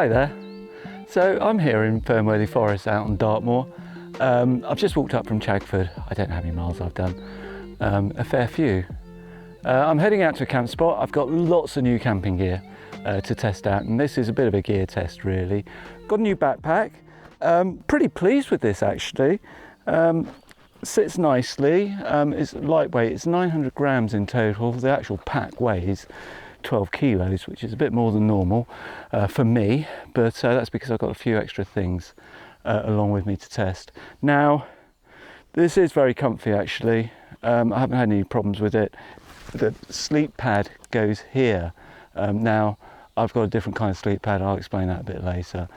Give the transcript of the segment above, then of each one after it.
Hi there. So I'm here in Fernworthy Forest out on Dartmoor. I've just walked up from Chagford. I don't know how many miles I've done, a fair few. I'm heading out to a camp spot. I've got lots of new camping gear to test out, and this is a bit of a gear test really. Got a new backpack. Pretty pleased with this actually. Sits nicely, it's lightweight, it's 900 grams in total. The actual pack weighs 12 kilos, which is a bit more than normal for me, but that's because I've got a few extra things along with me to test. Now, this is very comfy actually. I haven't had any problems with it. The sleep pad goes here. Now, I've got a different kind of sleep pad, I'll explain that a bit later.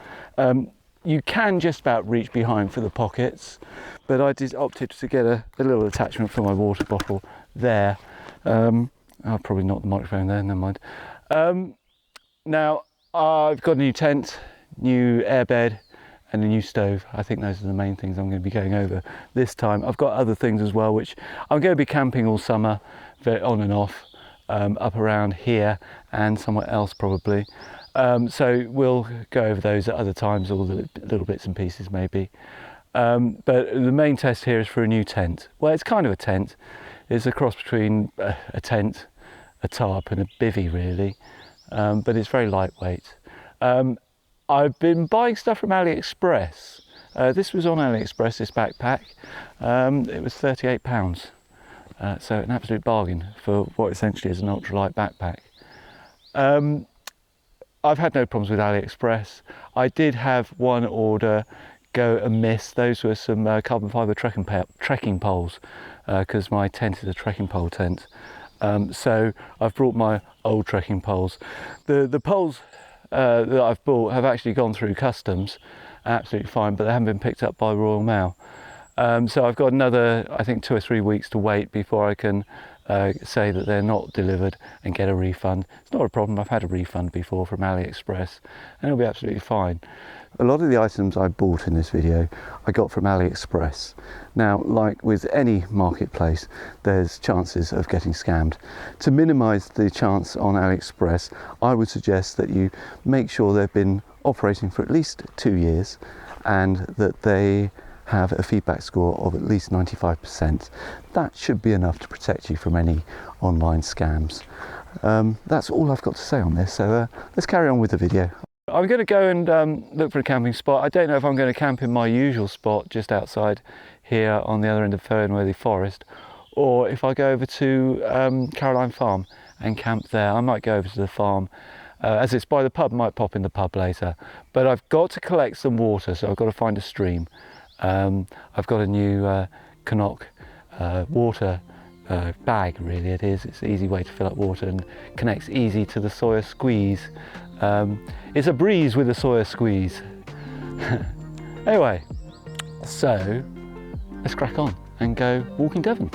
You can just about reach behind for the pockets, but I just opted to get a little attachment for my water bottle there. I'll probably knock the microphone there, never mind. Now, I've got a new tent, new airbed, and a new stove. I think those are the main things I'm going to be going over this time. I've got other things as well, which I'm going to be camping all summer, on and off, up around here and somewhere else probably. So we'll go over those at other times, all the little bits and pieces maybe. But the main test here is for a new tent. Well, it's kind of a tent. It's a cross between a tent, a tarp and a bivvy really, but it's very lightweight. I've been buying stuff from AliExpress. This was on AliExpress, this backpack. It was £38, so an absolute bargain for what essentially is an ultralight backpack. I've had no problems with AliExpress. I did have one order go amiss. Those were some carbon fibre trekking poles, because my tent is a trekking pole tent. So I've brought my old trekking poles. The poles that I've bought have actually gone through customs, absolutely fine, but they haven't been picked up by Royal Mail. So I've got another, I think, 2 or 3 weeks to wait before I can say that they're not delivered and get a refund. It's not a problem, I've had a refund before from AliExpress and it'll be absolutely fine. A lot of the items I bought in this video I got from AliExpress. Now, like with any marketplace, there's chances of getting scammed. To minimise the chance on AliExpress, I would suggest that you make sure they've been operating for at least 2 years and that they have a feedback score of at least 95%. That should be enough to protect you from any online scams. That's all I've got to say on this, so let's carry on with the video. I'm going to go and look for a camping spot. I don't know if I'm going to camp in my usual spot just outside here on the other end of Fernworthy Forest, or if I go over to Caroline Farm and camp there. I might go over to the farm. As it's by the pub, I might pop in the pub later. But I've got to collect some water, so I've got to find a stream. I've got a new Canuck water bag, really it is. It's an easy way to fill up water and connects easy to the Sawyer Squeeze. It's a breeze with a Sawyer Squeeze. Anyway, so let's crack on and go walking Devon.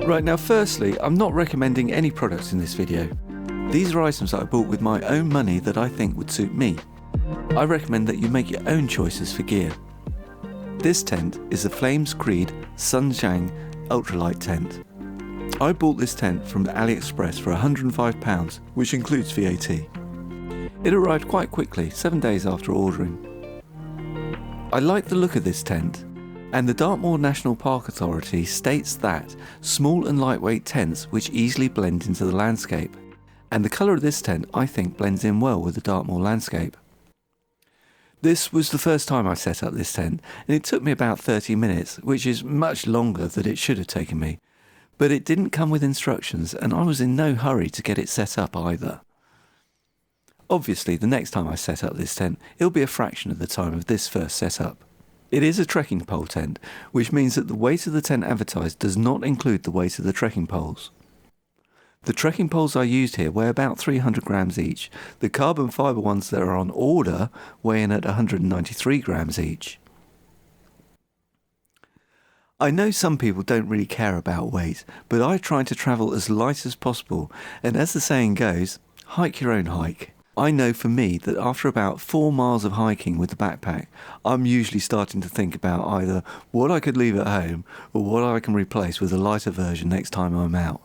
Right, now firstly, I'm not recommending any products in this video. These are items that I bought with my own money that I think would suit me. I recommend that you make your own choices for gear. This tent is the Flames Creed Sunshang Ultralight tent. I bought this tent from AliExpress for £105, which includes VAT. It arrived quite quickly, 7 days after ordering. I like the look of this tent, and the Dartmoor National Park Authority states that small and lightweight tents which easily blend into the landscape, and the colour of this tent I think blends in well with the Dartmoor landscape. This was the first time I set up this tent, and it took me about 30 minutes, which is much longer than it should have taken me, but it didn't come with instructions and I was in no hurry to get it set up either. Obviously, the next time I set up this tent, it'll be a fraction of the time of this first setup. It is a trekking pole tent, which means that the weight of the tent advertised does not include the weight of the trekking poles. The trekking poles I used here weigh about 300 grams each. The carbon fibre ones that are on order weigh in at 193 grams each. I know some people don't really care about weight, but I try to travel as light as possible, and as the saying goes, hike your own hike. I know for me that after about 4 miles of hiking with the backpack, I'm usually starting to think about either what I could leave at home or what I can replace with a lighter version next time I'm out.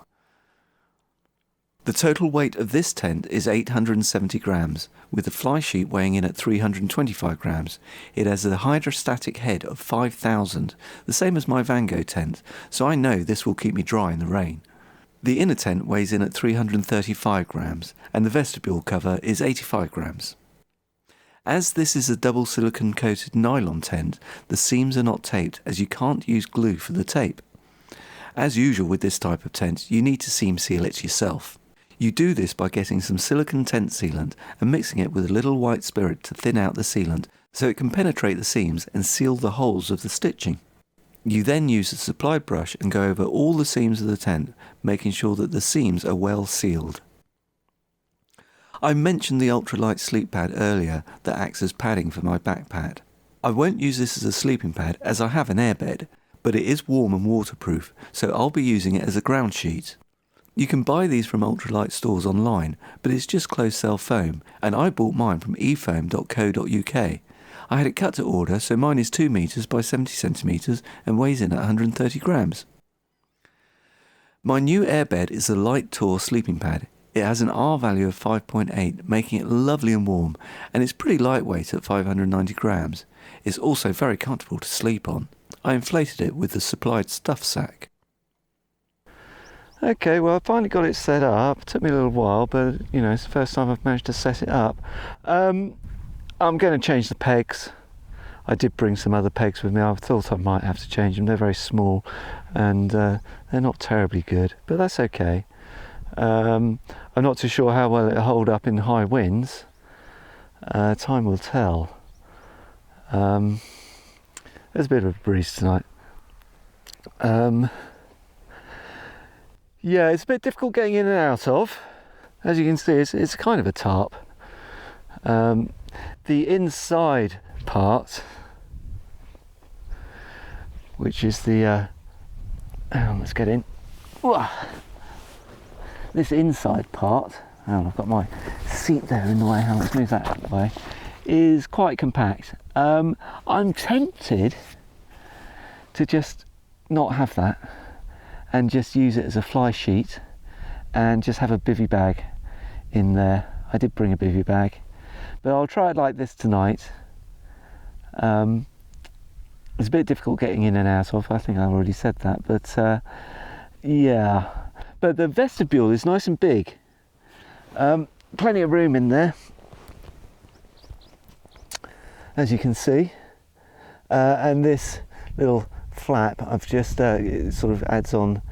The total weight of this tent is 870 grams, with the fly sheet weighing in at 325 grams. It has a hydrostatic head of 5,000, the same as my Vango tent, so I know this will keep me dry in the rain. The inner tent weighs in at 335 grams, and the vestibule cover is 85 grams. As this is a double silicone coated nylon tent, the seams are not taped as you can't use glue for the tape. As usual with this type of tent, you need to seam seal it yourself. You do this by getting some silicone tent sealant and mixing it with a little white spirit to thin out the sealant so it can penetrate the seams and seal the holes of the stitching. You then use a supplied brush and go over all the seams of the tent, making sure that the seams are well sealed. I mentioned the ultralight sleep pad earlier that acts as padding for my back pad. I won't use this as a sleeping pad as I have an airbed, but it is warm and waterproof, so I'll be using it as a ground sheet. You can buy these from ultralight stores online, but it's just closed cell foam, and I bought mine from efoam.co.uk. I had it cut to order, so mine is 2 meters by 70 centimeters and weighs in at 130 grams. My new airbed is a Light Tour sleeping pad. It has an R value of 5.8, making it lovely and warm, and it's pretty lightweight at 590 grams. It's also very comfortable to sleep on. I inflated it with the supplied stuff sack. Okay, well I finally got it set up. It took me a little while, but you know, it's the first time I've managed to set it up. I'm going to change the pegs. I did bring some other pegs with me. I thought I might have to change them. They're very small and they're not terribly good, but that's okay. I'm not too sure how well it'll hold up in high winds. Time will tell. There's a bit of a breeze tonight. Yeah, it's a bit difficult getting in and out of. As you can see, it's kind of a tarp. The inside part, which is the let's get in. This inside part, I've got my seat there in the way, let's move that out of the way, is quite compact. I'm tempted to just not have that and just use it as a fly sheet and just have a bivvy bag in there. I did bring a bivvy bag, but I'll try it like this tonight. It's a bit difficult getting in and out of, I think I already said that, but yeah. But the vestibule is nice and big. Plenty of room in there, as you can see. And this little flap I've just it sort of adds on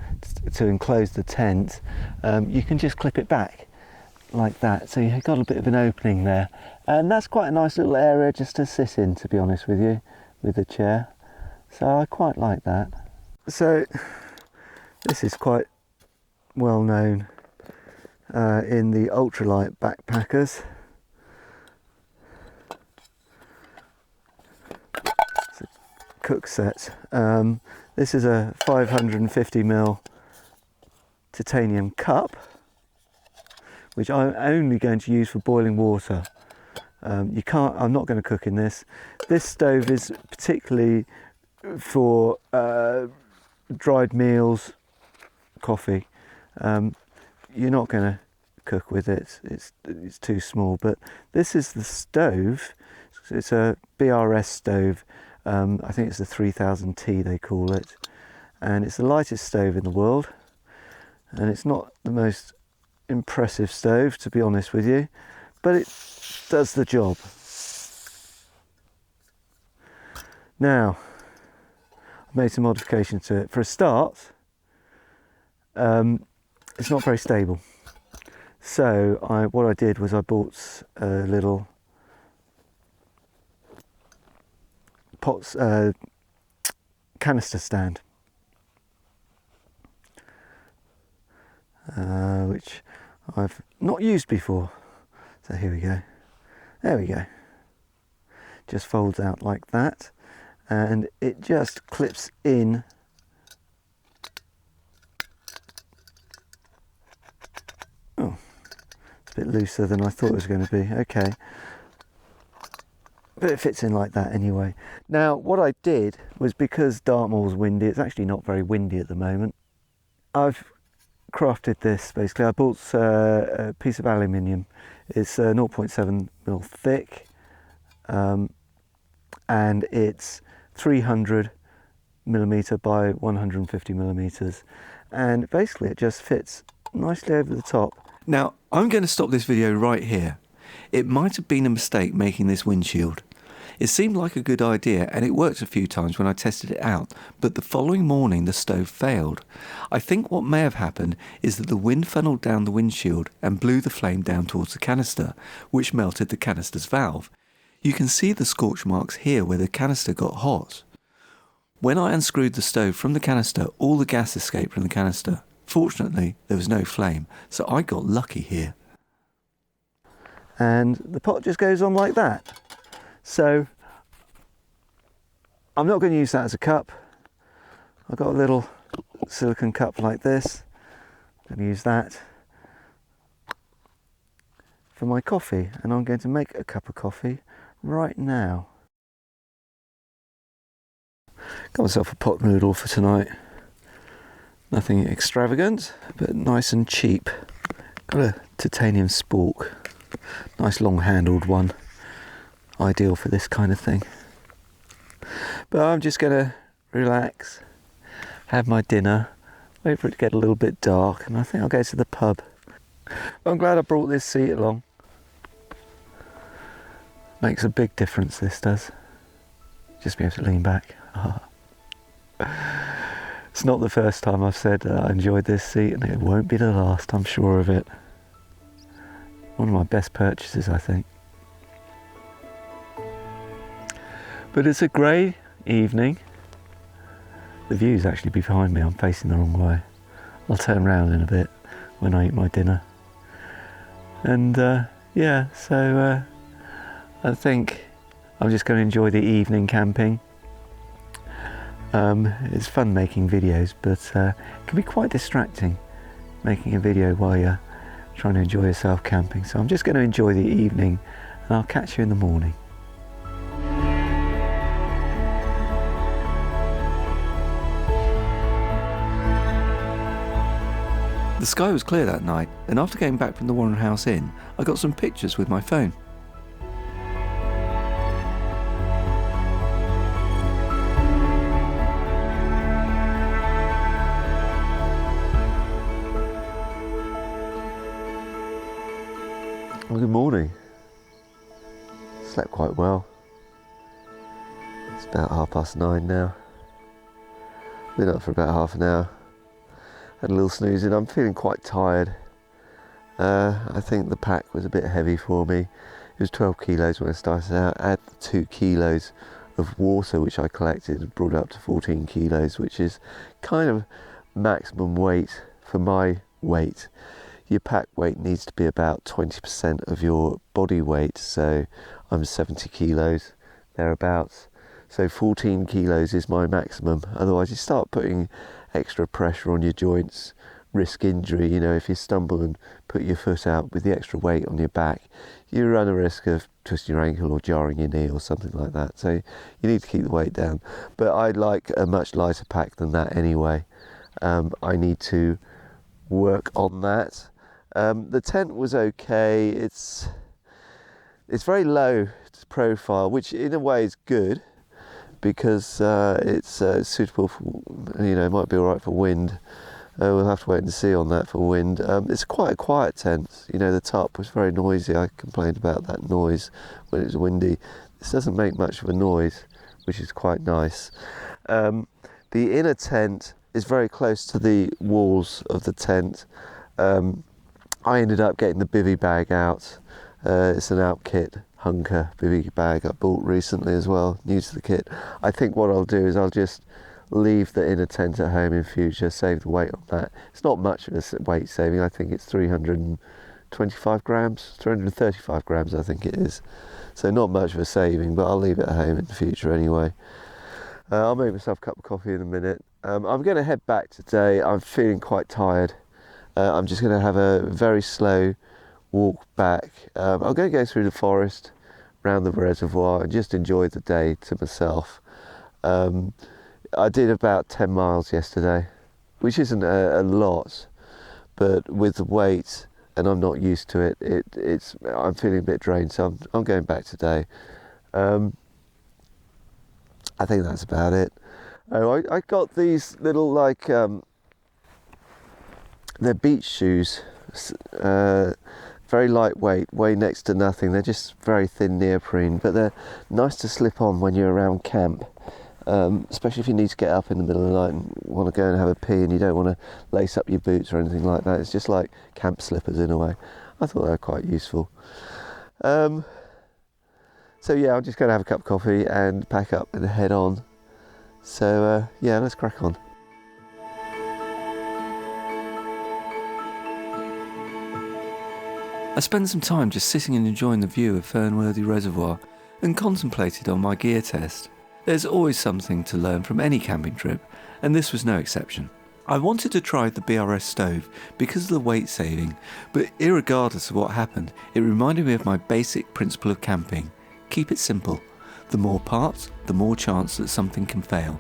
to enclose the tent. You can just clip it back like that, so you've got a bit of an opening there, and that's quite a nice little area just to sit in, to be honest with you, with the chair. So I quite like that. So this is quite well known in the ultralight backpackers. Cook set. This is a 550ml titanium cup, which I'm only going to use for boiling water. I'm not going to cook in this. This stove is particularly for dried meals, coffee. You're not going to cook with it. It's too small. But this is the stove. It's a BRS stove. I think it's the 3000T they call it, and it's the lightest stove in the world, and it's not the most impressive stove, to be honest with you, but it does the job. Now, I've made some modifications to it. For a start, it's not very stable, So what I did was I bought a little canister stand, which I've not used before. So here we go. There we go. Just folds out like that, and it just clips in. Oh, it's a bit looser than I thought it was going to be. Okay. But it fits in like that anyway. Now, what I did was, because Dartmoor's windy, it's actually not very windy at the moment, I've crafted this basically. I bought a piece of aluminium. It's 0.7mm thick, and it's 300mm by 150mm, and basically it just fits nicely over the top. Now, I'm going to stop this video right here. It might have been a mistake making this windshield. It seemed like a good idea, and it worked a few times when I tested it out, but the following morning the stove failed. I think what may have happened is that the wind funneled down the windshield and blew the flame down towards the canister, which melted the canister's valve. You can see the scorch marks here where the canister got hot. When I unscrewed the stove from the canister, all the gas escaped from the canister. Fortunately, there was no flame, so I got lucky here. And the pot just goes on like that. So I'm not going to use that as a cup. I've got a little silicone cup like this. I'm going to use that for my coffee, and I'm going to make a cup of coffee right now. Got myself a pot noodle for tonight. Nothing extravagant, but nice and cheap. Got a titanium spork, nice long-handled one. Ideal for this kind of thing. But I'm just going to relax, have my dinner, wait for it to get a little bit dark, and I think I'll go to the pub. But I'm glad I brought this seat along. Makes a big difference, this does. Just be able to lean back. It's not the first time I've said I enjoyed this seat, and it won't be the last, I'm sure of it. One of my best purchases, I think. But it's a grey evening. The view's actually behind me, I'm facing the wrong way. I'll turn around in a bit when I eat my dinner. And yeah, so I think I'm just going to enjoy the evening camping. It's fun making videos, but it can be quite distracting making a video while you're trying to enjoy yourself camping. So I'm just going to enjoy the evening, and I'll catch you in the morning. The sky was clear that night, and after getting back from the Warren House Inn, I got some pictures with my phone. Well, good morning. Slept quite well. It's about 9:30 now. Been up for about half an hour. Had a little snooze in. I'm feeling quite tired. I think the pack was a bit heavy for me. It was 12 kilos when I started out. Add 2 kilos of water which I collected and brought it up to 14 kilos, which is kind of maximum weight for my weight. Your pack weight needs to be about 20% of your body weight, so I'm 70 kilos, thereabouts. So 14 kilos is my maximum. Otherwise you start putting extra pressure on your joints, risk injury. You know, if you stumble and put your foot out with the extra weight on your back, you run a risk of twisting your ankle or jarring your knee or something like that. So you need to keep the weight down. But I'd like a much lighter pack than that anyway. I need to work on that. The tent was okay. It's very low profile, which in a way is good, because it's suitable for, you know, it might be all right for wind. We'll have to wait and see on that for wind. It's quite a quiet tent. You know, the top was very noisy. I complained about that noise when it was windy. This doesn't make much of a noise, which is quite nice. The inner tent is very close to the walls of the tent. I ended up getting the bivvy bag out. It's an Outkit Hunker bivvy bag I bought recently as well, new to the kit. I think what I'll do is I'll just leave the inner tent at home in future, save the weight on that. It's not much of a weight saving. I think it's 325 grams, 335 grams I think it is. So not much of a saving, but I'll leave it at home in the future anyway. I'll make myself a cup of coffee in a minute. I'm going to head back today. I'm feeling quite tired. I'm just going to have a very slow walk back. I'm going to go through the forest, round the reservoir, and just enjoy the day to myself. I did about 10 miles yesterday, which isn't a lot, but with the weight, and I'm not used to it, I'm feeling a bit drained, so I'm going back today. I think that's about it. Oh, I got these little, like, they're beach shoes, very lightweight, weigh next to nothing. They're just very thin neoprene, but they're nice to slip on when you're around camp. Especially if you need to get up in the middle of the night and want to go and have a pee and you don't want to lace up your boots or anything like that. It's just like camp slippers in a way. I thought they were quite useful. So yeah, I'm just going to have a cup of coffee and pack up and head on. So yeah, let's crack on. I spent some time just sitting and enjoying the view of Fernworthy Reservoir and contemplated on my gear test. There's always something to learn from any camping trip, and this was no exception. I wanted to try the BRS stove because of the weight saving, but irregardless of what happened, it reminded me of my basic principle of camping. Keep it simple. The more parts, the more chance that something can fail.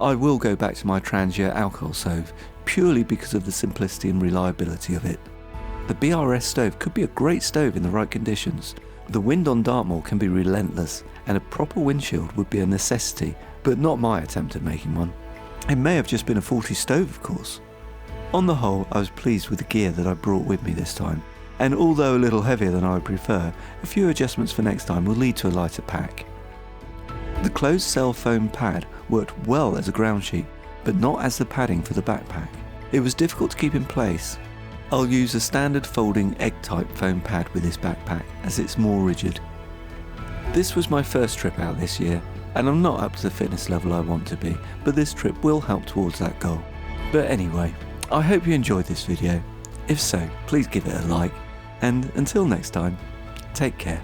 I will go back to my Trangia alcohol stove, purely because of the simplicity and reliability of it. The BRS stove could be a great stove in the right conditions. The wind on Dartmoor can be relentless, and a proper windshield would be a necessity, but not my attempt at making one. It may have just been a faulty stove, of course. On the whole, I was pleased with the gear that I brought with me this time, and although a little heavier than I would prefer, a few adjustments for next time will lead to a lighter pack. The closed cell foam pad worked well as a ground sheet, but not as the padding for the backpack. It was difficult to keep in place. I'll use a standard folding egg-type foam pad with this backpack, as it's more rigid. This was my first trip out this year, and I'm not up to the fitness level I want to be, but this trip will help towards that goal. But anyway, I hope you enjoyed this video. If so, please give it a like, and until next time, take care.